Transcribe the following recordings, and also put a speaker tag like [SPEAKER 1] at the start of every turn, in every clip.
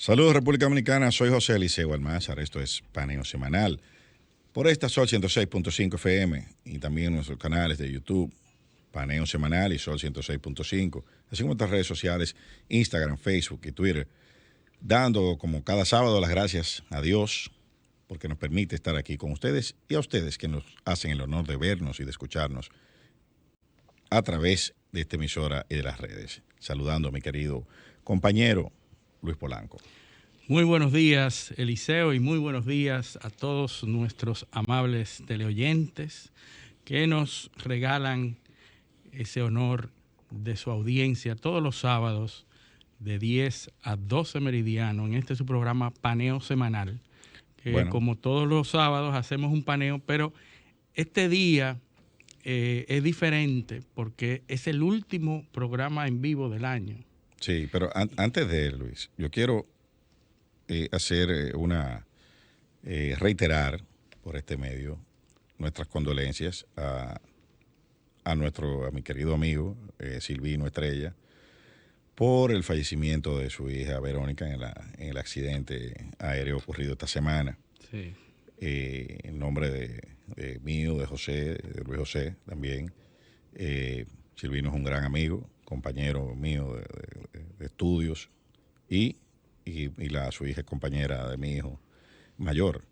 [SPEAKER 1] Saludos República Dominicana, soy José Eliseo Almanzar, esto es Paneo Semanal por esta Sol 106.5 FM y también en nuestros canales de YouTube, Paneo Semanal y Sol 106.5, así como otras redes sociales, Instagram, Facebook y Twitter, dando como cada sábado las gracias a Dios porque nos permite estar aquí con ustedes y a ustedes que nos hacen el honor de vernos y de escucharnos a través de esta emisora y de las redes. Saludando a mi querido compañero Luis Polanco.
[SPEAKER 2] Muy buenos días, Eliseo, y muy buenos días a todos nuestros amables teleoyentes que nos regalan ese honor de su audiencia todos los sábados de 10 a 12 meridiano en este su programa Paneo Semanal, que como todos los sábados hacemos un paneo, pero este día es diferente porque es el último programa en vivo del año.
[SPEAKER 1] Sí, pero antes de Luis, yo quiero hacer reiterar por este medio nuestras condolencias a mi querido amigo Silvino Estrella por el fallecimiento de su hija Verónica en el accidente aéreo ocurrido esta semana.
[SPEAKER 2] Sí.
[SPEAKER 1] En nombre de mío, de José, de Luis José también. Silvino es un gran amigo, compañero mío de estudios y su hija es compañera de mi hijo mayor.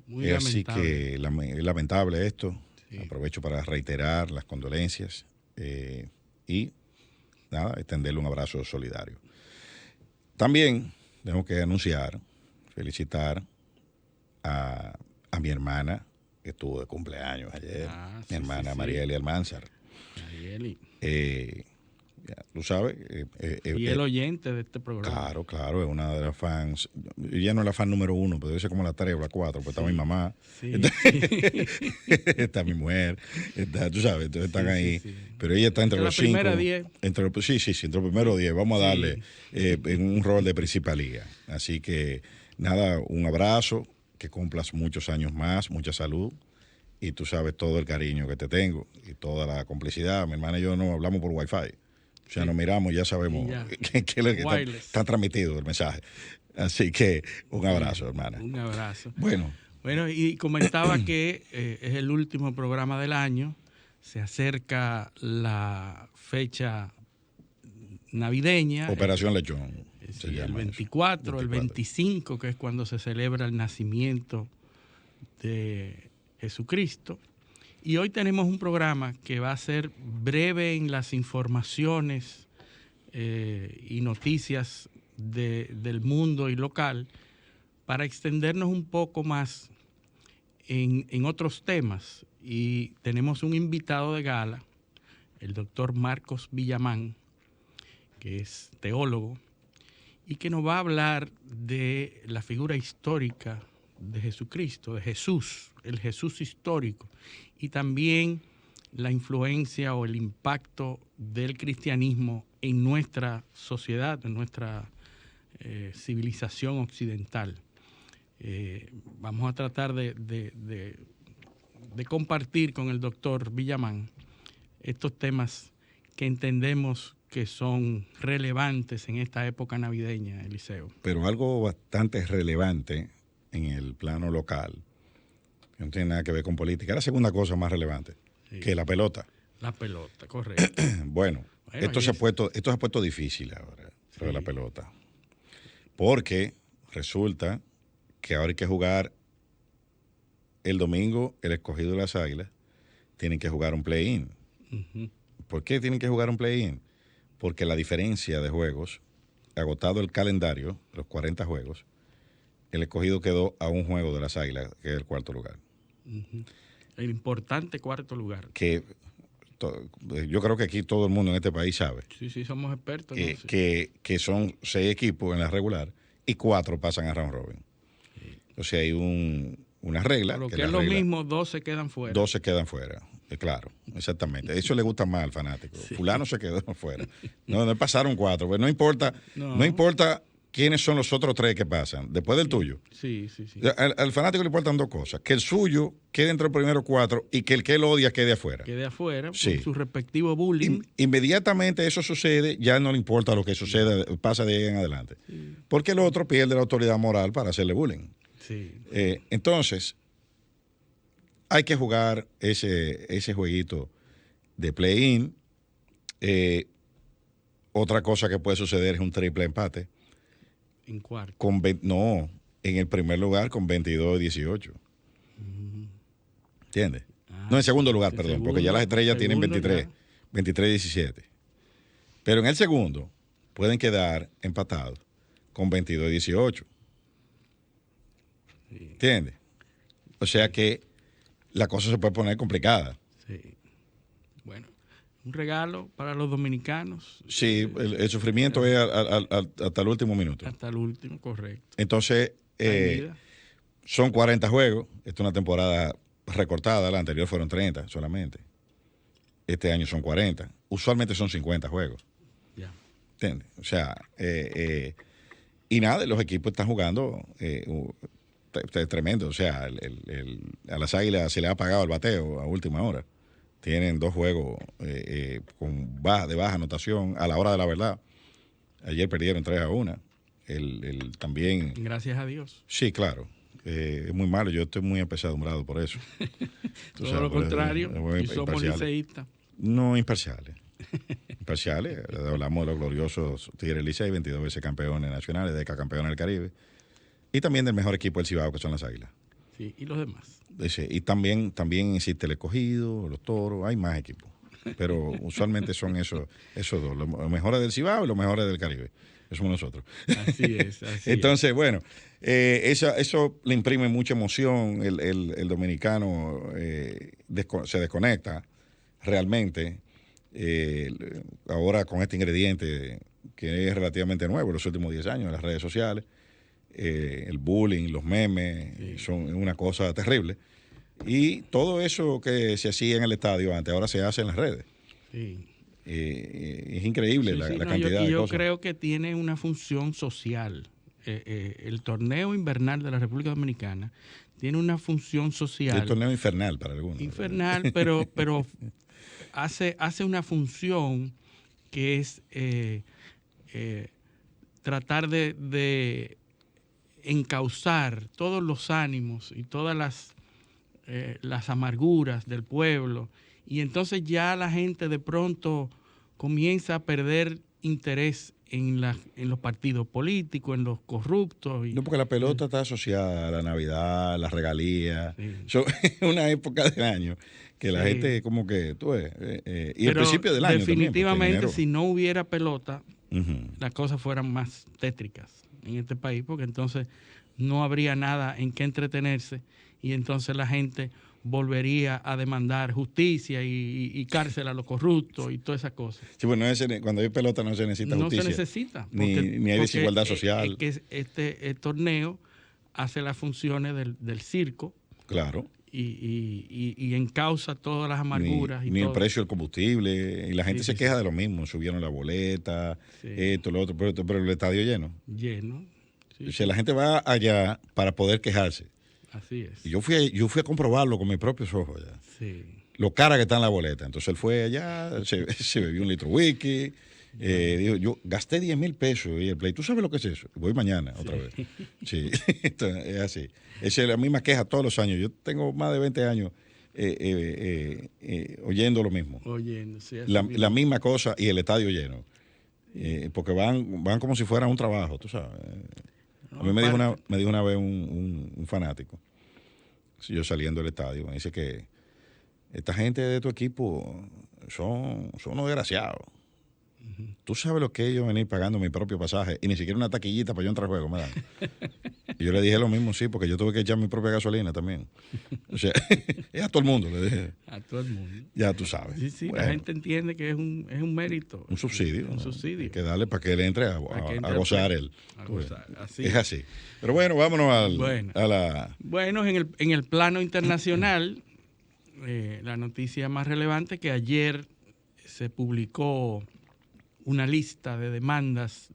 [SPEAKER 2] Muy lamentable.
[SPEAKER 1] Así que es lamentable esto.
[SPEAKER 2] Sí.
[SPEAKER 1] Aprovecho para reiterar las condolencias y nada, extenderle un abrazo solidario. También tengo que felicitar a mi hermana, que estuvo de cumpleaños ayer, mi hermana Marieli Almanzar.
[SPEAKER 2] Marieli.
[SPEAKER 1] Tú sabes.
[SPEAKER 2] Y el oyente de este programa.
[SPEAKER 1] Claro, es una de las fans. Ella no es la fan número 1, pero debe ser como la 3 o la 4, pues está mi mamá, está mi mujer, tú sabes, entonces están ahí. Sí. Pero ella está entre los 5.
[SPEAKER 2] Entre los
[SPEAKER 1] primeros 10. Vamos a darle en un rol de principalía. Así que, nada, un abrazo, que cumplas muchos años más, mucha salud. Y tú sabes todo el cariño que te tengo y toda la complicidad. Mi hermana y yo no hablamos por Wi-Fi. O sea, nos miramos, ya sabemos que está transmitido el mensaje. Así que un abrazo, hermana.
[SPEAKER 2] Un abrazo.
[SPEAKER 1] Bueno,
[SPEAKER 2] y comentaba que es el último programa del año. Se acerca la fecha navideña.
[SPEAKER 1] Operación Lechón.
[SPEAKER 2] El 24, el 25, que es cuando se celebra el nacimiento de Jesucristo. Y hoy tenemos un programa que va a ser breve en las informaciones y noticias del mundo y local para extendernos un poco más en otros temas. Y tenemos un invitado de gala, el doctor Marcos Villamán, que es teólogo y que nos va a hablar de la figura histórica de Jesucristo, de Jesús, el Jesús histórico, y también la influencia o el impacto del cristianismo en nuestra sociedad, en nuestra civilización occidental. Vamos a tratar de compartir con el doctor Villamán estos temas que entendemos que son relevantes en esta época navideña, Eliseo.
[SPEAKER 1] Pero algo bastante relevante en el plano local, que no tiene nada que ver con política. La segunda cosa más relevante, que la pelota.
[SPEAKER 2] La pelota, correcto.
[SPEAKER 1] Bueno, esto se ha puesto difícil ahora, lo de la pelota. Porque resulta que ahora hay que jugar el domingo, el Escogido de las Águilas, tienen que jugar un play-in. Uh-huh. ¿Por qué tienen que jugar un play-in? Porque la diferencia de juegos, agotado el calendario, los 40 juegos, el Escogido quedó a un juego de las Águilas, que es el cuarto lugar.
[SPEAKER 2] Uh-huh. El importante cuarto lugar.
[SPEAKER 1] Que yo creo que aquí todo el mundo en este país sabe.
[SPEAKER 2] Sí, somos expertos.
[SPEAKER 1] Que son 6 equipos en la regular y 4 pasan a round robin. Sí. O sea, hay una regla.
[SPEAKER 2] Pero que es lo mismo, 2 se quedan fuera.
[SPEAKER 1] 2 se quedan fuera. Claro, exactamente. Eso le gusta más al fanático. Sí. Fulano se quedó fuera. No pasaron 4. Pues no importa quiénes son los otros 3 que pasan, después del tuyo.
[SPEAKER 2] Sí, sí, sí.
[SPEAKER 1] Al fanático le importan 2 cosas: que el suyo quede entre los primeros 4 y que el que él odia quede afuera.
[SPEAKER 2] Quede afuera
[SPEAKER 1] Sí.
[SPEAKER 2] con su respectivo bullying.
[SPEAKER 1] Inmediatamente eso sucede, ya no le importa lo que suceda, pasa de ahí en adelante. Sí. Porque el otro pierde la autoridad moral para hacerle bullying.
[SPEAKER 2] Sí.
[SPEAKER 1] Entonces, hay que jugar ese jueguito de play-in. Otra cosa que puede suceder es un triple empate.
[SPEAKER 2] En cuarto.
[SPEAKER 1] No, en el primer lugar con 22-18. ¿Entiendes? No, en segundo lugar, perdón, segundo, porque ya las estrellas tienen 23-17. Pero en el segundo pueden quedar empatados con 22-18. Sí. ¿Entiendes? O sea que la cosa se puede poner complicada.
[SPEAKER 2] Sí. Bueno, un regalo para los dominicanos.
[SPEAKER 1] Sí, el sufrimiento es hasta el último minuto.
[SPEAKER 2] Hasta el último, correcto.
[SPEAKER 1] Entonces, son 40 juegos. Esta es una temporada recortada. La anterior fueron 30 solamente. Este año son 40. Usualmente son 50 juegos.
[SPEAKER 2] Ya.
[SPEAKER 1] ¿Entiendes? O sea, y nada, los equipos están jugando tremendo. O sea, a las Águilas se le ha apagado el bateo a última hora. Tienen 2 juegos de baja anotación a la hora de la verdad. Ayer perdieron 3-1. También.
[SPEAKER 2] Gracias a Dios.
[SPEAKER 1] Sí, claro. Es muy malo. Yo estoy muy apesadumbrado por eso.
[SPEAKER 2] Todo lo contrario. Y somos liceístas.
[SPEAKER 1] No, imparciales. Imparciales. Hablamos de los gloriosos Tigres Licey, 22 veces campeones nacionales, decacampeones del Caribe. Y también del mejor equipo del Cibao, que son las Águilas.
[SPEAKER 2] Sí, y los demás.
[SPEAKER 1] Y también existe el Escogido, los Toros, hay más equipos. Pero usualmente son esos 2, los mejores del Cibao y los mejores del Caribe. Eso somos nosotros.
[SPEAKER 2] Así es.
[SPEAKER 1] Entonces, bueno, eso le imprime mucha emoción. El dominicano se desconecta realmente. Ahora con este ingrediente que es relativamente nuevo en los últimos 10 años en las redes sociales. El bullying, los memes, son una cosa terrible. Y todo eso que se hacía en el estadio antes, ahora se hace en las redes.
[SPEAKER 2] Sí.
[SPEAKER 1] Es increíble la cantidad de
[SPEAKER 2] cosas.
[SPEAKER 1] Yo
[SPEAKER 2] creo que tiene una función social. El torneo invernal de la República Dominicana tiene una función social.
[SPEAKER 1] El torneo infernal para algunos.
[SPEAKER 2] Infernal, pero hace una función que es tratar de encauzar todos los ánimos y todas las amarguras del pueblo, y entonces ya la gente de pronto comienza a perder interés en los partidos políticos, en los corruptos.
[SPEAKER 1] No, porque la pelota está asociada a la Navidad, a las regalías. Sí. Es una época del año que la gente como que, y el principio del año
[SPEAKER 2] definitivamente
[SPEAKER 1] también,
[SPEAKER 2] si no hubiera pelota, las cosas fueran más tétricas en este país, porque entonces no habría nada en qué entretenerse y entonces la gente volvería a demandar justicia y cárcel a los corruptos y todas esas cosas.
[SPEAKER 1] Sí, bueno, cuando hay pelota no se necesita justicia.
[SPEAKER 2] No se necesita.
[SPEAKER 1] Ni hay desigualdad social.
[SPEAKER 2] Es que este torneo hace las funciones del circo.
[SPEAKER 1] Claro.
[SPEAKER 2] Y encausa todas las amarguras.
[SPEAKER 1] Ni el precio del combustible. Y la gente se queja de lo mismo. Subieron la boleta, esto, lo otro, pero el estadio lleno.
[SPEAKER 2] Lleno.
[SPEAKER 1] O sea, la gente va allá para poder quejarse.
[SPEAKER 2] Así es.
[SPEAKER 1] Y yo fui a comprobarlo con mis propios ojos allá.
[SPEAKER 2] Sí.
[SPEAKER 1] Lo cara que está en la boleta. Entonces él fue allá, se bebió un litro whisky. Dijo, yo gasté 10,000 pesos y el play. ¿Tú sabes lo que es eso? Voy mañana otra vez. Sí, entonces, es así. Esa es la misma queja todos los años. Yo tengo más de 20 años oyendo lo mismo.
[SPEAKER 2] Oyendo, sí.
[SPEAKER 1] La misma cosa y el estadio lleno. Porque van como si fuera un trabajo, tú sabes. A mí me dijo una vez un fanático, yo saliendo del estadio, me dice que esta gente de tu equipo son unos desgraciados. Tú sabes lo que es yo venir pagando mi propio pasaje y ni siquiera una taquillita para yo entrar al juego me dan. Y yo le dije lo mismo, sí, porque yo tuve que echar mi propia gasolina también. O sea, es a todo el mundo, le dije.
[SPEAKER 2] A todo el mundo.
[SPEAKER 1] Ya tú sabes.
[SPEAKER 2] Sí, bueno, la gente entiende que es un mérito.
[SPEAKER 1] Un subsidio.
[SPEAKER 2] Un subsidio.
[SPEAKER 1] Hay que darle para que él entre a gozar él.
[SPEAKER 2] A gozar, así.
[SPEAKER 1] Es así. Pero bueno, vámonos a la...
[SPEAKER 2] Bueno, en el plano internacional, la noticia más relevante que ayer se publicó una lista de demandas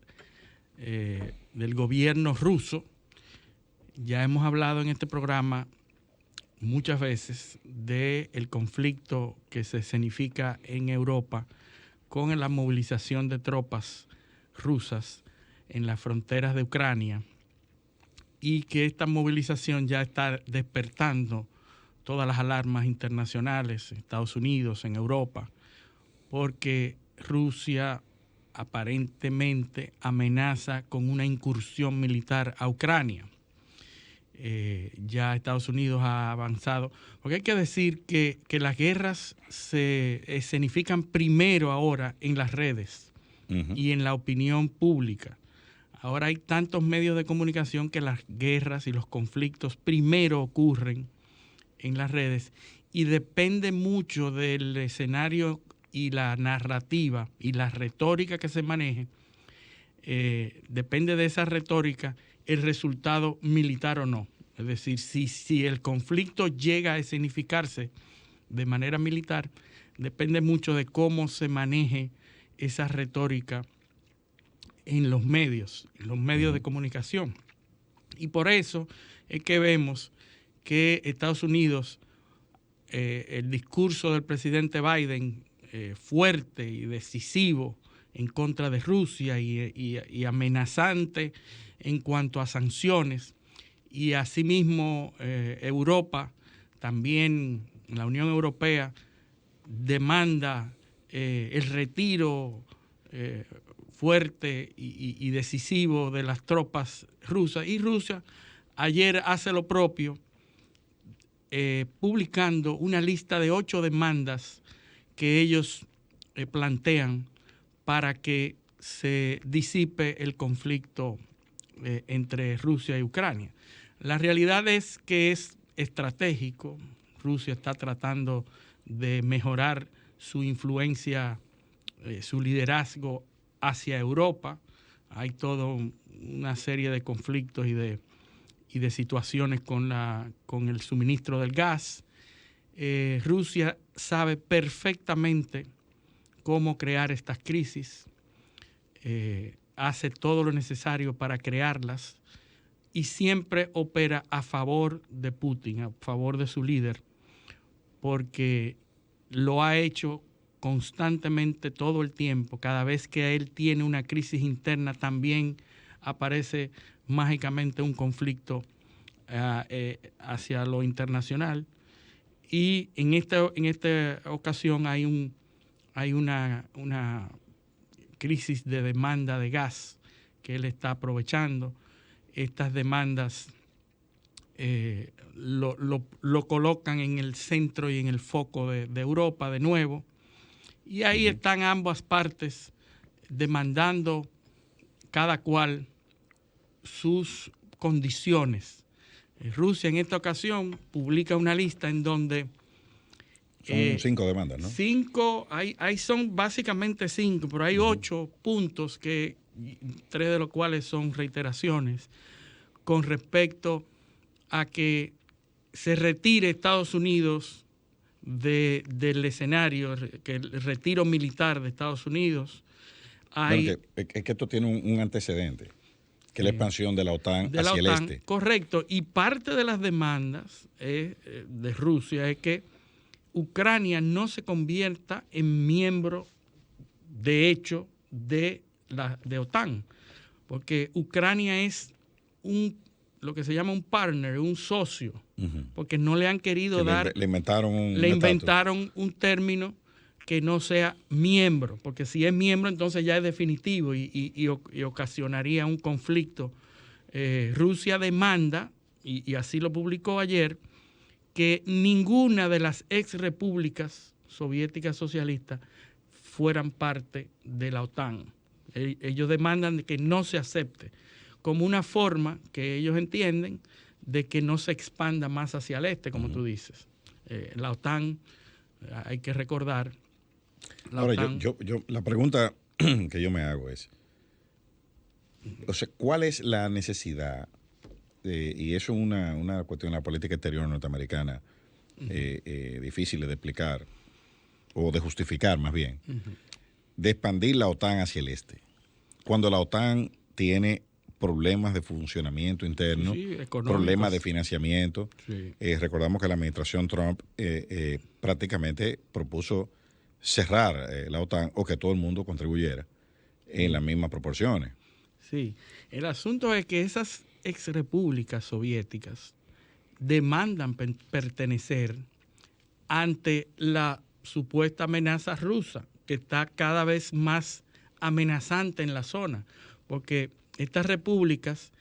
[SPEAKER 2] del gobierno ruso. Ya hemos hablado en este programa muchas veces del conflicto que se escenifica en Europa con la movilización de tropas rusas en las fronteras de Ucrania, y que esta movilización ya está despertando todas las alarmas internacionales en Estados Unidos, en Europa, porque Rusia aparentemente amenaza con una incursión militar a Ucrania. Ya Estados Unidos ha avanzado, porque hay que decir que las guerras se escenifican primero ahora en las redes y en la opinión pública. Ahora hay tantos medios de comunicación que las guerras y los conflictos primero ocurren en las redes, y depende mucho del escenario y la narrativa y la retórica que se maneje. Depende de esa retórica el resultado militar o no. Es decir, si el conflicto llega a escenificarse de manera militar, depende mucho de cómo se maneje esa retórica en los medios de comunicación. Y por eso es que vemos que Estados Unidos, el discurso del presidente Biden, fuerte y decisivo en contra de Rusia y amenazante en cuanto a sanciones, y asimismo Europa, también la Unión Europea, demanda el retiro fuerte y decisivo de las tropas rusas, y Rusia ayer hace lo propio, publicando una lista de 8 demandas que ellos plantean para que se disipe el conflicto entre Rusia y Ucrania. La realidad es que es estratégico. Rusia está tratando de mejorar su influencia, su liderazgo hacia Europa. Hay toda una serie de conflictos y de situaciones con el suministro del gas. Rusia sabe perfectamente cómo crear estas crisis, hace todo lo necesario para crearlas y siempre opera a favor de Putin, a favor de su líder, porque lo ha hecho constantemente todo el tiempo. Cada vez que él tiene una crisis interna, también aparece mágicamente un conflicto hacia lo internacional. Y en esta ocasión hay una crisis de demanda de gas que él está aprovechando. Estas demandas lo colocan en el centro y en el foco de Europa de nuevo. Y ahí están ambas partes demandando cada cual sus condiciones. Rusia en esta ocasión publica una lista en donde...
[SPEAKER 1] Son 5 demandas, ¿no?
[SPEAKER 2] 5, son básicamente 5, pero hay 8 puntos, que 3 de los cuales son reiteraciones, con respecto a que se retire Estados Unidos del escenario, que el retiro militar de Estados Unidos.
[SPEAKER 1] Es que esto tiene un antecedente, que es la expansión de la OTAN hacia el este.
[SPEAKER 2] Correcto, y parte de las demandas de Rusia es que Ucrania no se convierta en miembro de hecho de OTAN, porque Ucrania es lo que se llama un partner, un socio, porque no le han querido dar...
[SPEAKER 1] Le inventaron
[SPEAKER 2] un término que no sea miembro, porque si es miembro entonces ya es definitivo y ocasionaría un conflicto. Rusia demanda, y así lo publicó ayer, que ninguna de las ex repúblicas soviéticas socialistas fueran parte de la OTAN. Ellos demandan que no se acepte, como una forma que ellos entienden de que no se expanda más hacia el este, como tú dices. La OTAN, hay que recordar.
[SPEAKER 1] Ahora, la pregunta que yo me hago es, o sea, ¿cuál es la necesidad? Y eso es una cuestión de la política exterior norteamericana difícil de explicar, o de justificar más bien, de expandir la OTAN hacia el este, cuando la OTAN tiene problemas de funcionamiento interno,
[SPEAKER 2] sí,
[SPEAKER 1] problemas de financiamiento.
[SPEAKER 2] Sí.
[SPEAKER 1] Recordamos que la administración Trump prácticamente propuso cerrar la OTAN o que todo el mundo contribuyera en las mismas proporciones.
[SPEAKER 2] Sí, el asunto es que esas exrepúblicas soviéticas demandan pertenecer ante la supuesta amenaza rusa, que está cada vez más amenazante en la zona, porque estas repúblicas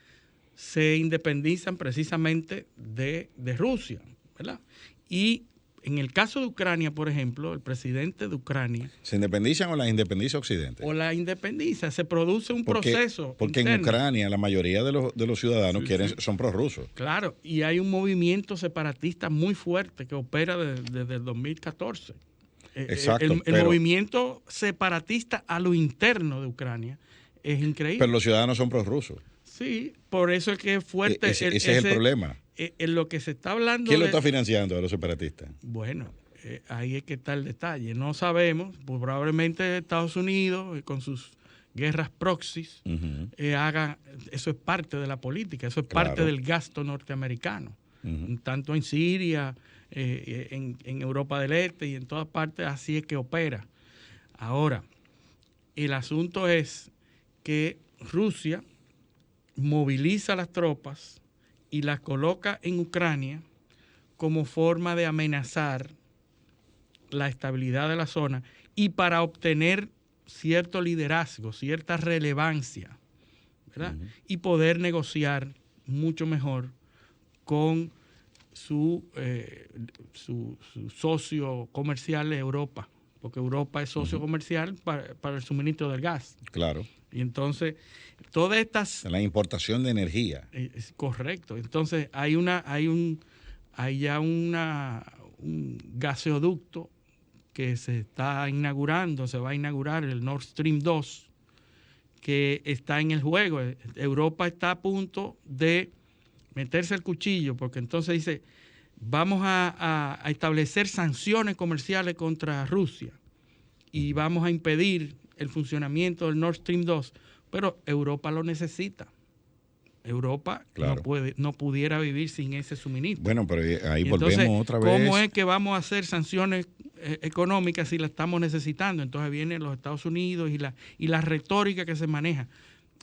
[SPEAKER 2] se independizan precisamente de Rusia, ¿verdad? Y en el caso de Ucrania, por ejemplo, el presidente de Ucrania...
[SPEAKER 1] ¿Se independizan o la independiza Occidente?
[SPEAKER 2] O la independiza, se produce un proceso
[SPEAKER 1] porque
[SPEAKER 2] interno.
[SPEAKER 1] En Ucrania la mayoría de los ciudadanos son prorrusos.
[SPEAKER 2] Claro, y hay un movimiento separatista muy fuerte que opera desde el 2014.
[SPEAKER 1] Exacto.
[SPEAKER 2] El movimiento separatista a lo interno de Ucrania es increíble.
[SPEAKER 1] Pero los ciudadanos son prorrusos.
[SPEAKER 2] Sí, por eso es que es fuerte.
[SPEAKER 1] Ese es el problema.
[SPEAKER 2] En lo que se está hablando.
[SPEAKER 1] ¿Quién lo está financiando a los separatistas?
[SPEAKER 2] Bueno, ahí es que está el detalle. No sabemos, pues probablemente Estados Unidos con sus guerras proxies haga, eso es parte de la política, eso es parte del gasto norteamericano, tanto en Siria, en Europa del Este y en todas partes, así es que opera. Ahora, el asunto es que Rusia moviliza las tropas y las coloca en Ucrania como forma de amenazar la estabilidad de la zona y para obtener cierto liderazgo, cierta relevancia, ¿verdad? Y poder negociar mucho mejor con su socio comercial de Europa, porque Europa es socio comercial para el suministro del gas.
[SPEAKER 1] Claro.
[SPEAKER 2] Y entonces, todas estas...
[SPEAKER 1] La importación de energía.
[SPEAKER 2] Es correcto. Entonces, hay ya un gaseoducto que se va a inaugurar, el Nord Stream 2, que está en el juego. Europa está a punto de meterse el cuchillo, porque entonces dice, vamos a establecer sanciones comerciales contra Rusia y vamos a impedir el funcionamiento del Nord Stream 2, pero Europa lo necesita. Europa no pudiera vivir sin ese suministro.
[SPEAKER 1] Bueno, pero ahí
[SPEAKER 2] entonces,
[SPEAKER 1] volvemos otra vez.
[SPEAKER 2] ¿cómo es que vamos a hacer sanciones económicas si las estamos necesitando? Entonces vienen los Estados Unidos y la retórica que se maneja.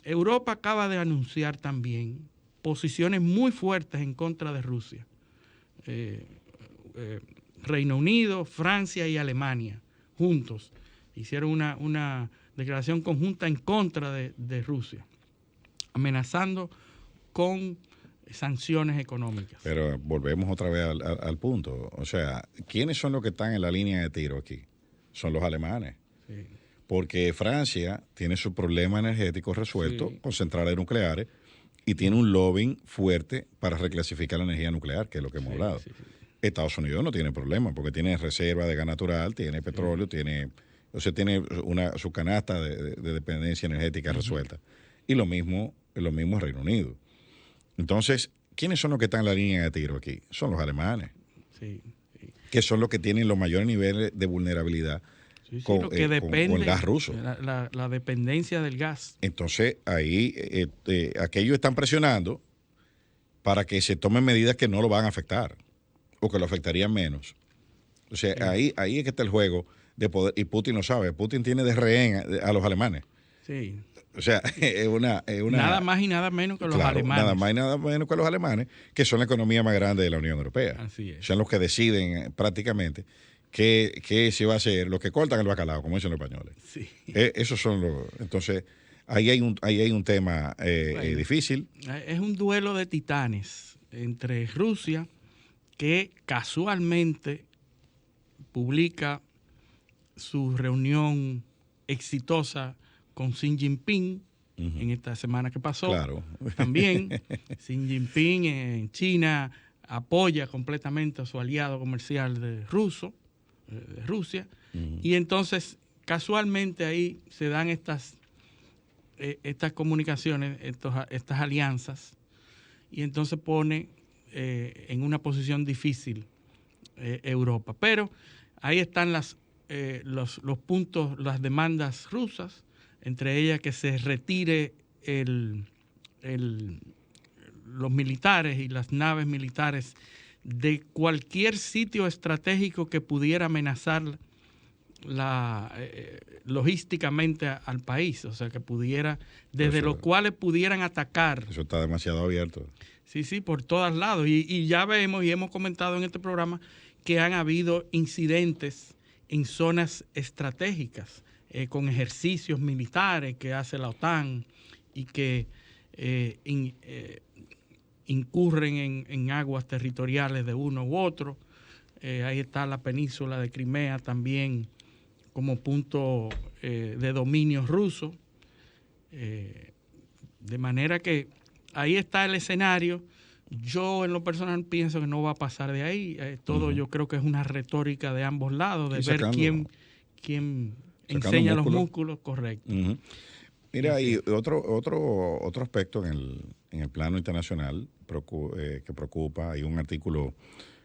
[SPEAKER 2] Europa acaba de anunciar también posiciones muy fuertes en contra de Rusia. Reino Unido, Francia y Alemania, juntos, hicieron una declaración conjunta en contra de Rusia, amenazando con sanciones económicas.
[SPEAKER 1] Pero volvemos otra vez al punto. O sea, ¿quiénes son los que están en la línea de tiro aquí? Son los alemanes. Sí. Porque Francia tiene su problema energético resuelto con centrales nucleares y tiene un lobbying fuerte para reclasificar la energía nuclear, que es lo que hemos hablado. Sí. Estados Unidos no tiene problema porque tiene reserva de gas natural, tiene petróleo, tiene su canasta de dependencia energética resuelta. Y lo mismo es Reino Unido. Entonces, ¿quiénes son los que están en la línea de tiro aquí? Son los alemanes, que son los que tienen los mayores niveles de vulnerabilidad con el gas ruso.
[SPEAKER 2] La dependencia del gas.
[SPEAKER 1] Entonces, ahí aquellos están presionando para que se tomen medidas que no lo van a afectar o que lo afectarían menos. O sea, ahí es que está el juego de poder, y Putin lo sabe. Putin tiene de rehén a los alemanes.
[SPEAKER 2] Sí.
[SPEAKER 1] O sea, es una...
[SPEAKER 2] Nada más y nada menos que los alemanes.
[SPEAKER 1] Nada más y nada menos que los alemanes, que son la economía más grande de la Unión Europea.
[SPEAKER 2] Así es.
[SPEAKER 1] Son los que deciden prácticamente qué se va a hacer, los que cortan el bacalao, como dicen los españoles.
[SPEAKER 2] Sí.
[SPEAKER 1] Esos son los... Entonces, ahí hay un tema difícil.
[SPEAKER 2] Es un duelo de titanes entre Rusia, que casualmente publica su reunión exitosa con Xi Jinping en esta semana que pasó.
[SPEAKER 1] Claro.
[SPEAKER 2] También Xi Jinping en China apoya completamente a su aliado comercial de Rusia. Y entonces, casualmente ahí se dan estas comunicaciones, estas alianzas, y entonces pone en una posición difícil Europa. Pero ahí están los puntos, las demandas rusas, entre ellas que se retire los militares y las naves militares de cualquier sitio estratégico que pudiera amenazar logísticamente al país, o sea, que pudiera, desde los cuales pudieran atacar.
[SPEAKER 1] Eso está demasiado abierto.
[SPEAKER 2] Sí, por todos lados. Y ya vemos y hemos comentado en este programa que han habido incidentes en zonas estratégicas con ejercicios militares que hace la OTAN y que incurren en aguas territoriales de uno u otro. Ahí está la península de Crimea también como punto de dominio ruso. De manera que ahí está el escenario. Yo en lo personal pienso que no va a pasar de ahí. Todo yo creo que es una retórica de ambos lados, de ver quién enseña los músculos, correcto.
[SPEAKER 1] Mira, y otro aspecto en el plano internacional que preocupa, hay un artículo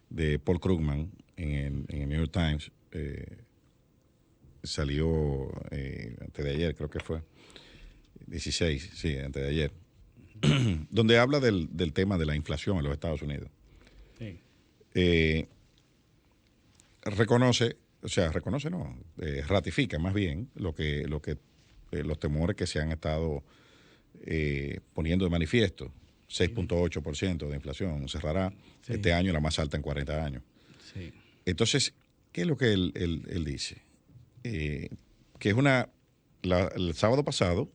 [SPEAKER 1] de Paul Krugman en el New York Times, salió antes de ayer, creo que fue, 16, sí, antes de ayer, donde habla del tema de la inflación en los Estados Unidos. Sí. Ratifica más bien los temores que se han estado poniendo de manifiesto. 6.8% de inflación cerrará este año, la más alta en 40 años. Sí. Entonces, ¿qué es lo que él dice? Que es el sábado pasado,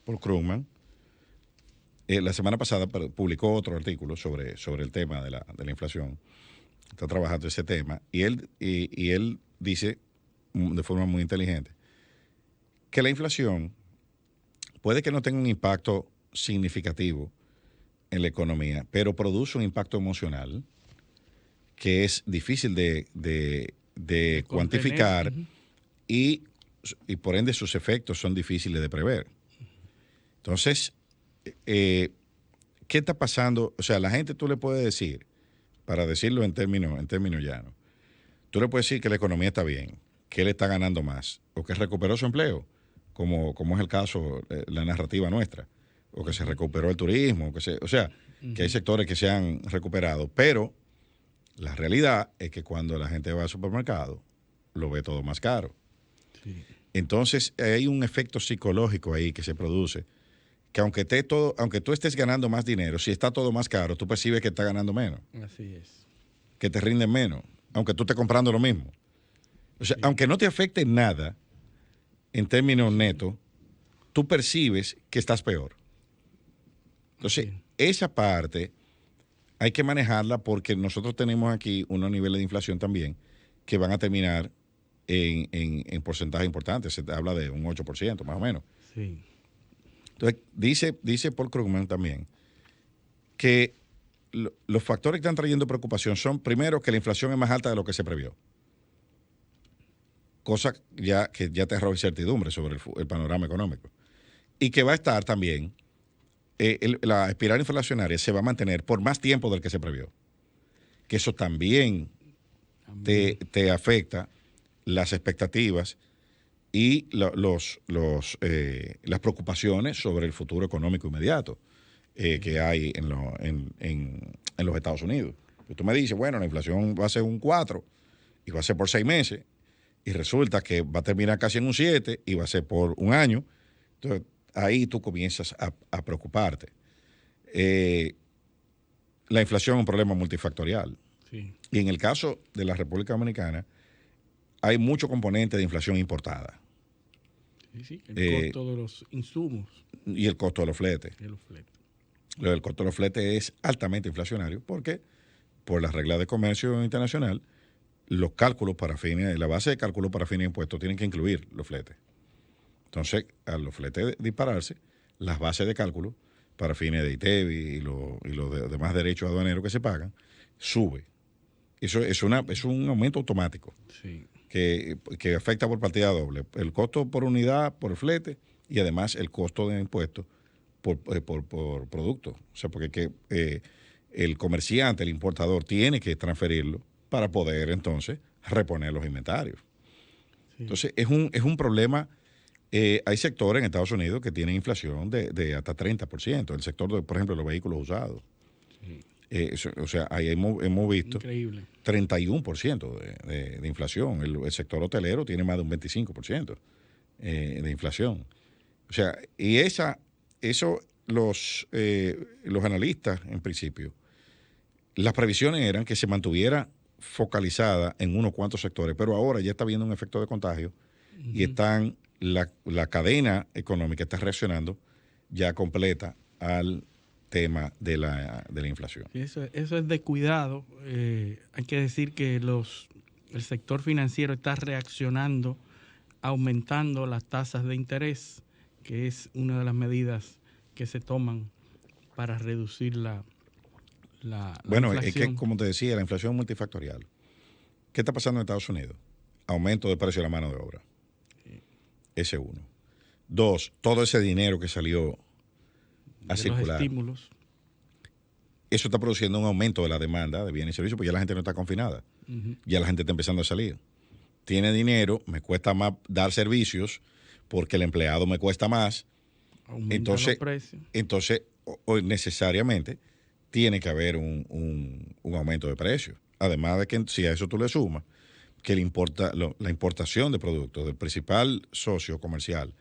[SPEAKER 1] Paul Krugman, la semana pasada publicó otro artículo sobre el tema de la inflación. Está trabajando ese tema y él dice de forma muy inteligente que la inflación puede que no tenga un impacto significativo en la economía, pero produce un impacto emocional que es difícil de cuantificar y por ende sus efectos son difíciles de prever. Entonces, ¿qué está pasando? O sea, la gente tú le puedes decir, para decirlo en términos llanos, tú le puedes decir que la economía está bien, que él está ganando más, o que recuperó su empleo, como es el caso, la narrativa nuestra, o que se recuperó el turismo, que hay sectores que se han recuperado, pero la realidad es que cuando la gente va al supermercado, lo ve todo más caro. Sí. Entonces, hay un efecto psicológico ahí que se produce, que aunque tú estés ganando más dinero, si está todo más caro, tú percibes que estás ganando menos.
[SPEAKER 2] Así es.
[SPEAKER 1] Que te rinden menos, aunque tú estés comprando lo mismo. O sea, aunque no te afecte nada en términos netos, tú percibes que estás peor. Entonces, esa parte hay que manejarla porque nosotros tenemos aquí unos niveles de inflación también que van a terminar en porcentajes importantes. Se habla de un 8% más o menos. Sí. Entonces, dice Paul Krugman también que los factores que están trayendo preocupación son, primero, que la inflación es más alta de lo que se previó. Cosa que ya te arroja incertidumbre sobre el panorama económico. Y que va a estar también, la espiral inflacionaria se va a mantener por más tiempo del que se previó. Que eso también te afecta las expectativas y las preocupaciones sobre el futuro económico inmediato que hay en los Estados Unidos. Y tú me dices, bueno, la inflación va a ser un 4 y va a ser por 6 meses y resulta que va a terminar casi en un 7 y va a ser por un año. Entonces, ahí tú comienzas a preocuparte. La inflación es un problema multifactorial. Sí. Y en el caso de la República Dominicana, hay mucho componente de inflación importada.
[SPEAKER 2] Sí, el costo de los insumos.
[SPEAKER 1] Y el costo de los fletes. El costo de los fletes es altamente inflacionario porque, por las reglas de comercio internacional, los cálculos para fines, la base de cálculo para fines de impuestos tienen que incluir los fletes. Entonces, al los fletes dispararse, las bases de cálculo para fines de ITEVI y los demás derechos aduaneros que se pagan, sube. Eso es un aumento automático. Sí. Que afecta por partida doble. El costo por unidad, por flete, y además el costo de impuestos por producto. O sea, porque el comerciante, el importador, tiene que transferirlo para poder entonces reponer los inventarios. Sí. Entonces, es un problema hay sectores en Estados Unidos que tienen inflación de hasta 30%. El sector, por ejemplo, de los vehículos usados. O sea, ahí hemos visto
[SPEAKER 2] Increíble.
[SPEAKER 1] 31% de inflación. El sector hotelero tiene más de un 25% de inflación. O sea, y eso los analistas, en principio, las previsiones eran que se mantuviera focalizada en unos cuantos sectores, pero ahora ya está viendo un efecto de contagio y la cadena económica está reaccionando ya completa al tema de la inflación.
[SPEAKER 2] Eso es de cuidado. Hay que decir que el sector financiero está reaccionando, aumentando las tasas de interés, que es una de las medidas que se toman para reducir la
[SPEAKER 1] bueno,
[SPEAKER 2] inflación.
[SPEAKER 1] Es que, como te decía, la inflación es multifactorial. ¿Qué está pasando en Estados Unidos? Aumento del precio de la mano de obra. Ese es uno. Dos, todo ese dinero que salió a circular.
[SPEAKER 2] Los estímulos.
[SPEAKER 1] Eso está produciendo un aumento de la demanda de bienes y servicios, porque ya la gente no está confinada. Ya la gente está empezando a salir. Tiene dinero, me cuesta más dar servicios porque el empleado me cuesta más.
[SPEAKER 2] Aumenta los precios.
[SPEAKER 1] Entonces, necesariamente tiene que haber un aumento de precios. Además de que si a eso tú le sumas que la importación de productos del principal socio comercial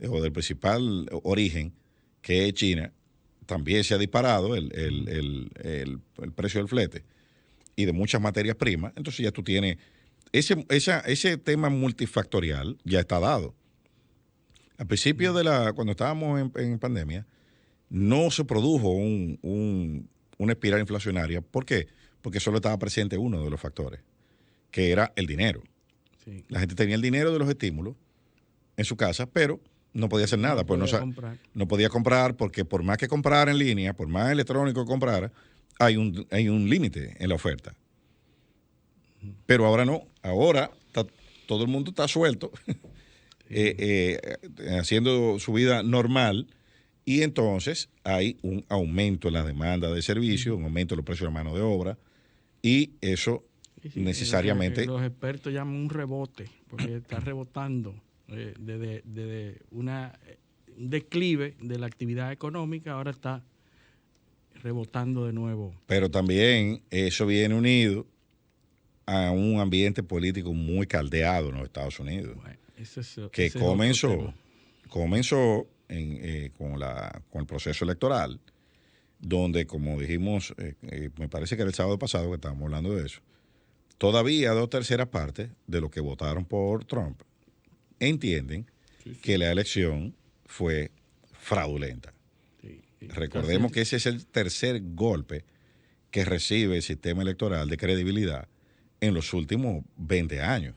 [SPEAKER 1] o del principal origen, que es China, también se ha disparado el precio del flete y de muchas materias primas. Entonces ya tú tienes ese tema multifactorial ya está dado. Al principio cuando estábamos en pandemia, no se produjo una espiral inflacionaria. ¿Por qué? Porque solo estaba presente uno de los factores, que era el dinero. Sí. La gente tenía el dinero de los estímulos en su casa, pero no podía hacer nada. No podía comprar porque por más que comprara en línea, por más electrónico que comprara, hay un límite en la oferta. Pero ahora no. Ahora todo el mundo está suelto, haciendo su vida normal. Y entonces hay un aumento en la demanda de servicios, un aumento en los precios de la mano de obra, y eso necesariamente...
[SPEAKER 2] Los expertos llaman un rebote, porque está rebotando desde un declive de la actividad económica, ahora está rebotando de nuevo.
[SPEAKER 1] Pero también eso viene unido a un ambiente político muy caldeado en los Estados Unidos, bueno, que comenzó con el proceso electoral, donde, como dijimos, me parece que era el sábado pasado que estábamos hablando de eso, todavía 2/3 partes de los que votaron por Trump entienden que la elección fue fraudulenta. Recordemos que ese es el tercer golpe que recibe el sistema electoral de credibilidad en los últimos 20 años.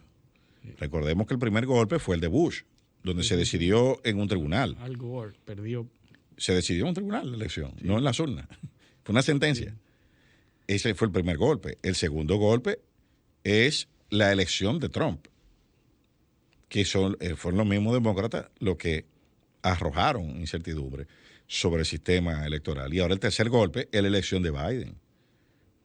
[SPEAKER 1] Recordemos que el primer golpe fue el de Bush, donde se decidió en un tribunal.
[SPEAKER 2] Al Gore perdió.
[SPEAKER 1] Se decidió en un tribunal la elección, no en las urnas. Fue una sentencia. Ese fue el primer golpe. El segundo golpe es la elección de Trump, que fueron los mismos demócratas los que arrojaron incertidumbre sobre el sistema electoral. Y ahora el tercer golpe es la elección de Biden,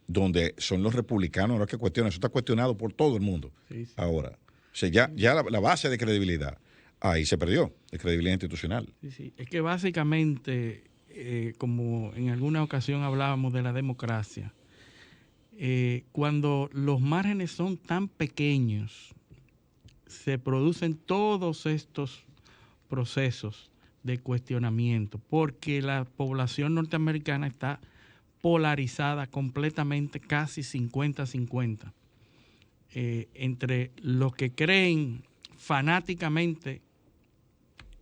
[SPEAKER 1] donde son los republicanos los que cuestionan. Eso está cuestionado por todo el mundo. Ahora. O sea, ya la base de credibilidad, ahí se perdió, de credibilidad institucional.
[SPEAKER 2] Sí. Es que básicamente, como en alguna ocasión hablábamos de la democracia, cuando los márgenes son tan pequeños, se producen todos estos procesos de cuestionamiento, porque la población norteamericana está polarizada completamente, casi 50-50, entre los que creen fanáticamente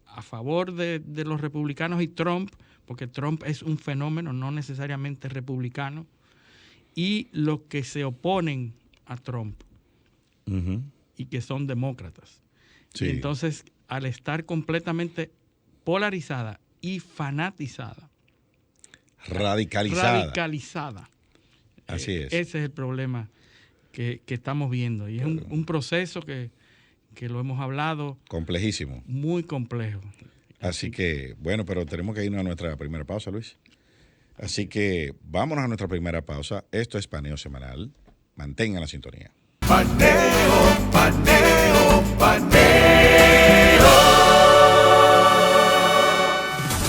[SPEAKER 2] a favor de los republicanos y Trump, porque Trump es un fenómeno no necesariamente republicano, y los que se oponen a Trump y que son demócratas. Sí. Y entonces, al estar completamente polarizada y fanatizada, radicalizada.
[SPEAKER 1] Así es.
[SPEAKER 2] Ese es el problema que estamos viendo. Y es un proceso que lo hemos hablado.
[SPEAKER 1] Complejísimo.
[SPEAKER 2] Muy complejo.
[SPEAKER 1] Así que, bueno, pero tenemos que irnos a nuestra primera pausa, Luis. Así que vámonos a nuestra primera pausa. Esto es Paneo Semanal. Mantengan la sintonía.
[SPEAKER 3] Paneo, paneo, paneo.